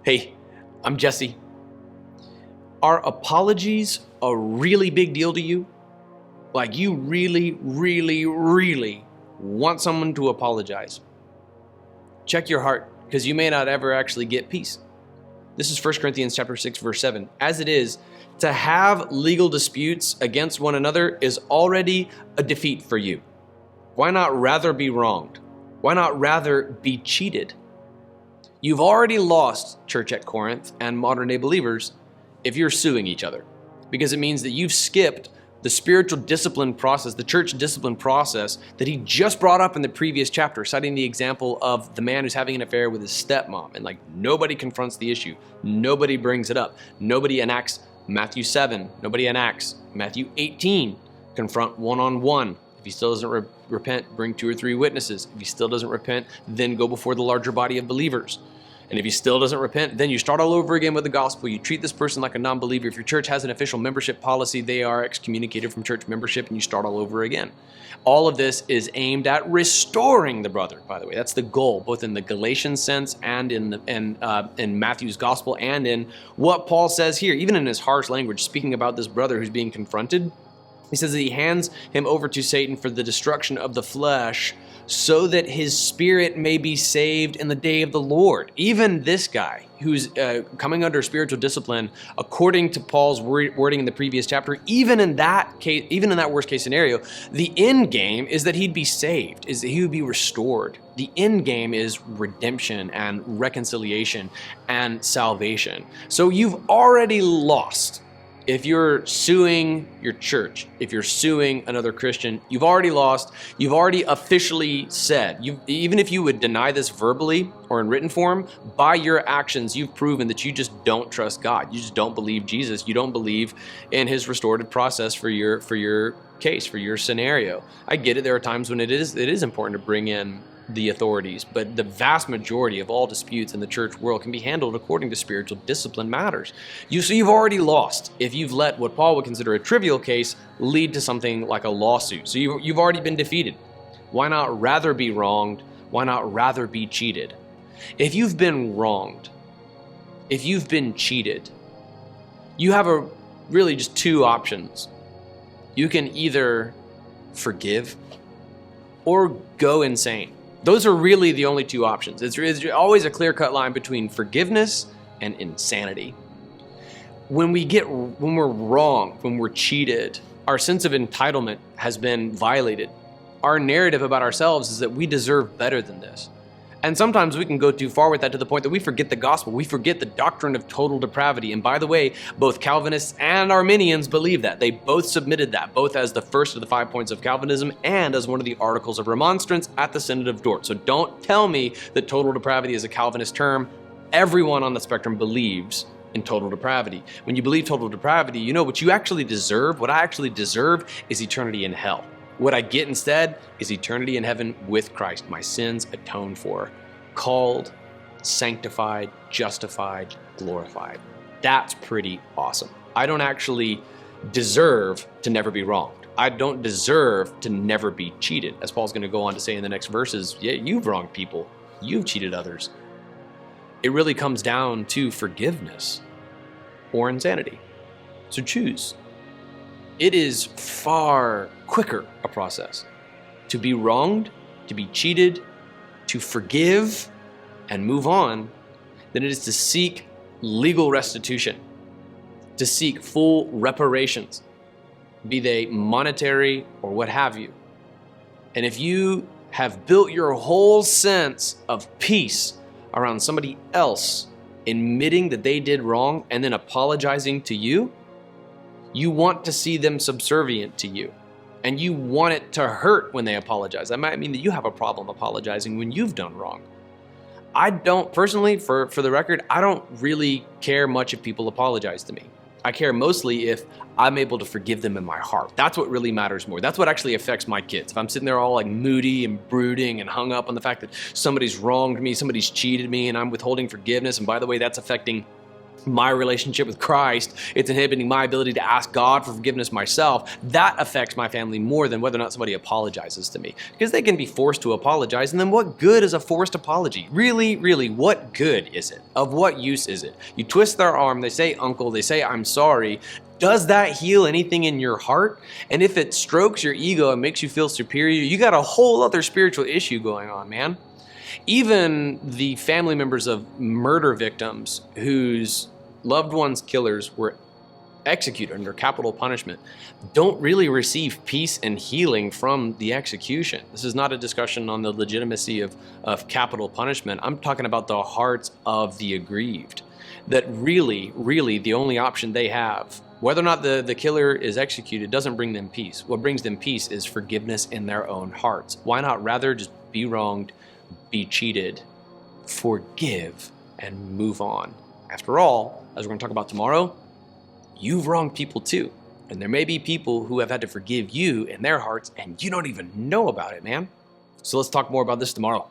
Hey, I'm Jesse. Are apologies a really big deal to you? Like you really want someone to apologize? Check your heart, because you may not ever actually get peace. This is 1 Corinthians chapter 6, verse 7. As it is, to have legal disputes against one another is already a defeat for you. Why not rather be wronged? Why not rather be cheated? You've already lost, church at Corinth and modern day believers, if you're suing each other, because it means that you've skipped the spiritual discipline process, the church discipline process that he just brought up in the previous chapter, citing the example of the man who's having an affair with his stepmom, and like nobody confronts the issue. Nobody brings it up. Nobody enacts Matthew 7. Nobody enacts Matthew 18. Confront one-on-one. If he still doesn't repent, bring 2 or 3 witnesses. If he still doesn't repent, then go before the larger body of believers. And if he still doesn't repent, then you start all over again with the gospel. You treat this person like a non-believer. If your church has an official membership policy, they are excommunicated from church membership, and you start all over again. All of this is aimed at restoring the brother, by the way. That's the goal, both in the Galatian sense and in Matthew's gospel, and in what Paul says here, even in his harsh language, speaking about this brother who's being confronted. He says that he hands him over to Satan for the destruction of the flesh, so that his spirit may be saved in the day of the Lord. Even this guy who's coming under spiritual discipline, according to Paul's wording in the previous chapter, even in that case, even in that worst case scenario, the end game is that he'd be saved, is that he would be restored. The end game is redemption and reconciliation and salvation. So you've already lost. If you're suing your church, if you're suing another Christian, you've already lost. You've already officially said, even if you would deny this verbally or in written form, by your actions, you've proven that you just don't trust God. You just don't believe Jesus. You don't believe in his restorative process for your case, for your scenario. I get it. There are times when it is important to bring in the authorities, but the vast majority of all disputes in the church world can be handled according to spiritual discipline matters. So you've already lost if you've let what Paul would consider a trivial case lead to something like a lawsuit. So you've already been defeated. Why not rather be wronged? Why not rather be cheated? If you've been wronged, if you've been cheated, you have really just 2 options. You can either forgive or go insane. Those are really the only 2 options. It's always a clear-cut line between forgiveness and insanity. When we're wrong, when we're cheated, our sense of entitlement has been violated. Our narrative about ourselves is that we deserve better than this. And sometimes we can go too far with that to the point that we forget the gospel. We forget the doctrine of total depravity. And by the way, both Calvinists and Arminians believe that. They both submitted that, both as the first of the 5 points of Calvinism and as one of the articles of remonstrance at the Synod of Dort. So don't tell me that total depravity is a Calvinist term. Everyone on the spectrum believes in total depravity. When you believe total depravity, you know what you actually deserve. What I actually deserve is eternity in hell. What I get instead is eternity in heaven with Christ, my sins atoned for, called, sanctified, justified, glorified. That's pretty awesome. I don't actually deserve to never be wronged. I don't deserve to never be cheated. As Paul's going to go on to say in the next verses, yeah, you've wronged people. You've cheated others. It really comes down to forgiveness or insanity. So choose. It is far quicker a process to be wronged, to be cheated, to forgive and move on than it is to seek legal restitution, to seek full reparations, be they monetary or what have you. And if you have built your whole sense of peace around somebody else admitting that they did wrong and then apologizing to you, you want to see them subservient to you, and you want it to hurt when they apologize. That might mean that you have a problem apologizing when you've done wrong. I don't, personally, for the record, I don't really care much if people apologize to me. I care mostly if I'm able to forgive them in my heart. That's what really matters more. That's what actually affects my kids. If I'm sitting there all like moody and brooding and hung up on the fact that somebody's wronged me, somebody's cheated me, and I'm withholding forgiveness, and by the way, that's affecting my relationship with Christ. It's inhibiting my ability to ask God for forgiveness myself. That affects my family more than whether or not somebody apologizes to me, because they can be forced to apologize. And then what good is a forced apology? Really, what good is it? Of what use is it? You twist their arm, they say uncle, they say I'm sorry. Does that heal anything in your heart? And if it strokes your ego and makes you feel superior, you got a whole other spiritual issue going on, man. Even the family members of murder victims whose loved ones' killers were executed under capital punishment don't really receive peace and healing from the execution. This is not a discussion on the legitimacy of capital punishment. I'm talking about the hearts of the aggrieved, that really the only option they have, whether or not the killer is executed, doesn't bring them peace. What brings them peace is forgiveness in their own hearts. Why not rather just be wronged, be cheated, forgive, and move on? After all, as we're going to talk about tomorrow, you've wronged people too. And there may be people who have had to forgive you in their hearts and you don't even know about it, man. So let's talk more about this tomorrow.